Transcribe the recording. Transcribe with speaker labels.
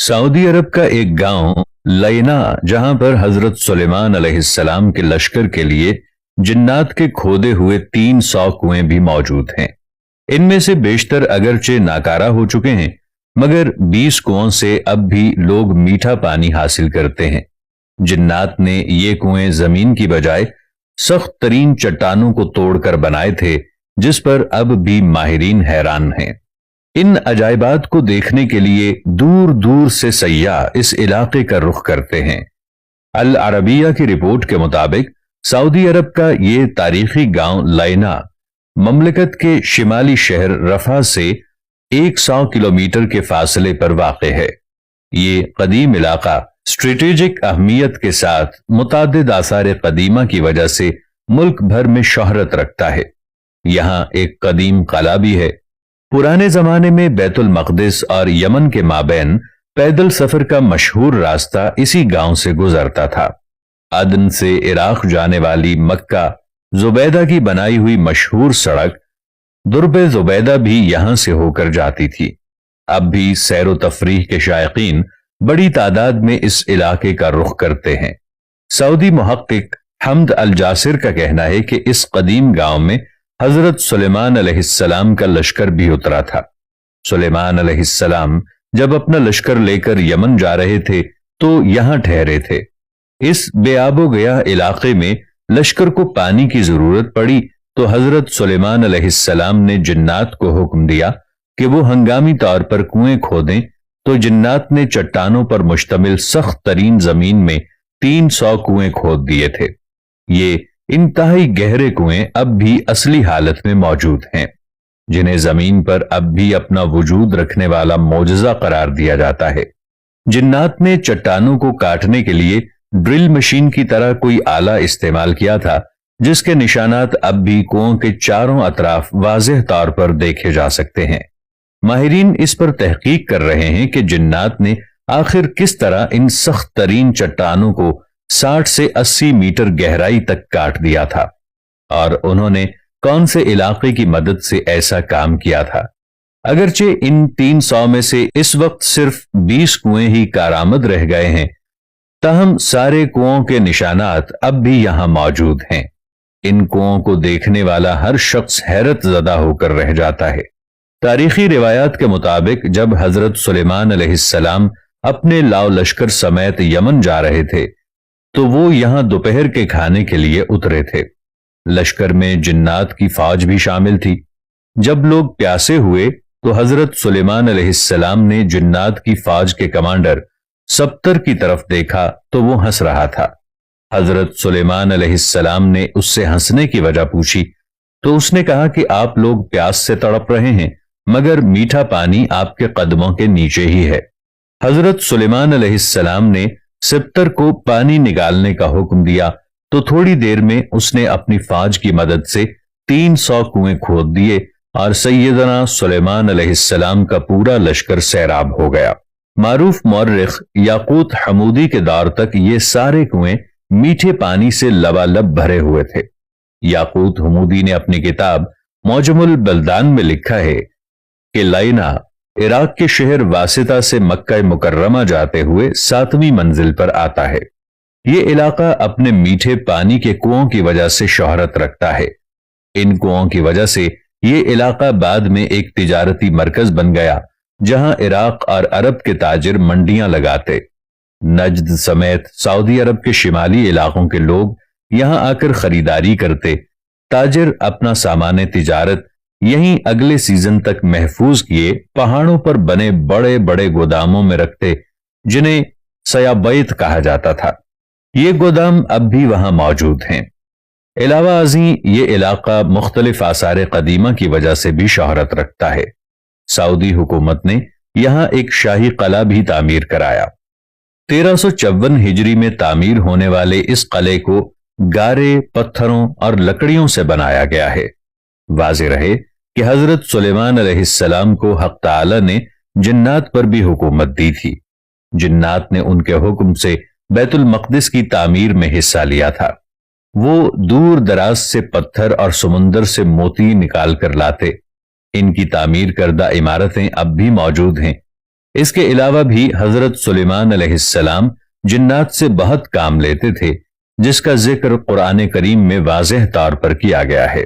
Speaker 1: Saudi अरब का एक गांव लैना, जहां पर हजरत सुलेमान अलैहिस्सलाम के लश्कर के लिए जिन्नात के खोदे हुए 300 कुएं भी मौजूद हैं। इनमें से बेशतर अगरचे नाकारा हो चुके हैं, मगर 20 कुओं से अब भी लोग मीठा पानी हासिल करते हैं। जिन्नात ने ये कुएं जमीन की बजाय सख्त तरीन चट्टानों को तोड़कर बनाए थे, जिस पर अब भी माहिरीन हैरान हैं। इन अजायबात को देखने के लिए दूर दूर से सयाह इस इलाके का रुख करते हैं। अल अरबिया की रिपोर्ट के मुताबिक सऊदी अरब का ये तारीखी गांव लैना ममलकत के शिमाली शहर रफा से 100 किलोमीटर के फासले पर वाक़ है। ये कदीम इलाका स्ट्रेटेजिक अहमियत के साथ मुतादिद आसार कदीमा की वजह से मुल्क भर में शोहरत रखता है। यहाँ एक कदीम कला भी है। पुराने जमाने में बैतुल मक़दिस और यमन के माबैन पैदल सफर का मशहूर रास्ता इसी गांव से गुजरता था। अदन से इराक जाने वाली मक्का जुबैदा की बनाई हुई मशहूर सड़क दुर्बे जुबैदा भी यहां से होकर जाती थी। अब भी सैर तफरीह के शायकीन बड़ी तादाद में इस इलाके का रुख करते हैं। सऊदी मुहक्किक हमद अल जासिर का कहना है कि इस कदीम गांव में हजरत सुलेमान अलैहिस्सलाम का लश्कर भी उतरा था। सुलेमान अलैहिस्सलाम जब अपना लश्कर लेकर यमन जा रहे थे तो यहां ठहरे थे। इस बेआबो गया इलाके में लश्कर को पानी की जरूरत पड़ी तो हजरत सुलेमान अलैहिस्सलाम ने जिन्नात को हुक्म दिया कि वो हंगामी तौर पर कुएं खोदें, तो जिन्नात ने चट्टानों पर मुश्तमिल सख्त तरीन जमीन में 300 कुएं खोद दिए थे। ये इंतहाई गहरे कुएं अब भी असली हालत में मौजूद हैं, जिन्हें जमीन पर अब भी अपना वजूद रखने वाला मोजज़ा करार दिया जाता है। जिन्नात ने चट्टानों को काटने के लिए ड्रिल मशीन की तरह कोई आला इस्तेमाल किया था, जिसके निशानात अब भी कुओं के चारों अतराफ वाज़ेह तौर पर देखे जा सकते हैं। माहिरीन इस पर तहकीक कर रहे हैं कि जिन्नात ने आखिर किस तरह इन सख्त तरीन चट्टानों को 60 से 80 मीटर गहराई तक काट दिया था और उन्होंने कौन से इलाके की मदद से ऐसा काम किया था। अगरचे इन 300 में से इस वक्त सिर्फ 20 कुएं ही कारामद रह गए हैं, ताहम सारे कुओं के निशानात अब भी यहां मौजूद हैं। इन कुओं को देखने वाला हर शख्स हैरत ज़दा होकर रह जाता है। तारीखी रिवायात के मुताबिक जब हजरत सुलेमान अलैहिस्सलाम अपने लाव लश्कर समेत यमन जा रहे थे तो वो यहां दोपहर के खाने के लिए उतरे थे। लश्कर में जिन्नात की फौज भी शामिल थी। जब लोग प्यासे हुए तो हजरत सुलेमान अलैहिस्सलाम ने जिन्नात की फौज के कमांडर सब्तर की तरफ देखा तो वो हंस रहा था। हजरत सुलेमान अलैहिस्सलाम ने उससे हंसने की वजह पूछी तो उसने कहा कि आप लोग प्यास से तड़प रहे हैं, मगर मीठा पानी आपके कदमों के नीचे ही है। हजरत सुलेमान अलैहिस्सलाम ने सब्तर को पानी निकालने का हुक्म दिया तो थोड़ी देर में उसने अपनी फौज की मदद से 300 कुएं खोद दिए और सैयदना सुलेमान अलैहिस्सलाम का पूरा लश्कर सैराब हो गया। मारूफ मौर्रिख याकूत हमूदी के दौर तक ये सारे कुएं मीठे पानी से लबालब भरे हुए थे। याकूत हमूदी ने अपनी किताब मौजमुल बल्दान में लिखा है कि लैना इराक के शहर वासिता से मक्का मुकर्रमा जाते हुए 7वीं मंजिल पर आता है। ये इलाका अपने मीठे पानी के कुओं की वजह से शोहरत रखता है। इन कुओं की वजह से ये इलाका बाद में एक तिजारती मरकज बन गया, जहां इराक और अरब के ताजिर मंडियां लगाते। नजद समेत सऊदी अरब के शिमाली इलाकों के लोग यहां आकर खरीदारी करते। ताजिर अपना सामान तिजारत यहीं अगले सीजन तक महफूज किए पहाड़ों पर बने बड़े बड़े गोदामों में रखते, जिन्हें सयाबैत कहा जाता था। ये गोदाम अब भी वहां मौजूद हैं। अलावा अज़ीं ये इलाका मुख्तलिफ आसार कदीमा की वजह से भी शोहरत रखता है। सऊदी हुकूमत ने यहां एक शाही कला भी तामीर कराया। 1354 हिजरी में तामीर होने वाले इस किले को गारे, पत्थरों और लकड़ियों से बनाया गया है। वाज़ेह रहे कि हजरत सुलेमान अलैहिस्सलाम को हक़ ताला ने जिन्नात पर भी हुकूमत दी थी। जिन्नात ने उनके हुक्म से बैतुल मक़दिस की तामीर में हिस्सा लिया था। वो दूर दराज से पत्थर और समुंदर से मोती निकाल कर लाते। इनकी तामीर करदा इमारतें अब भी मौजूद हैं। اس کے علاوہ بھی حضرت سلیمان علیہ السلام جنات سے بہت کام لیتے تھے، جس کا ذکر قرآن کریم میں واضح طور پر کیا گیا ہے۔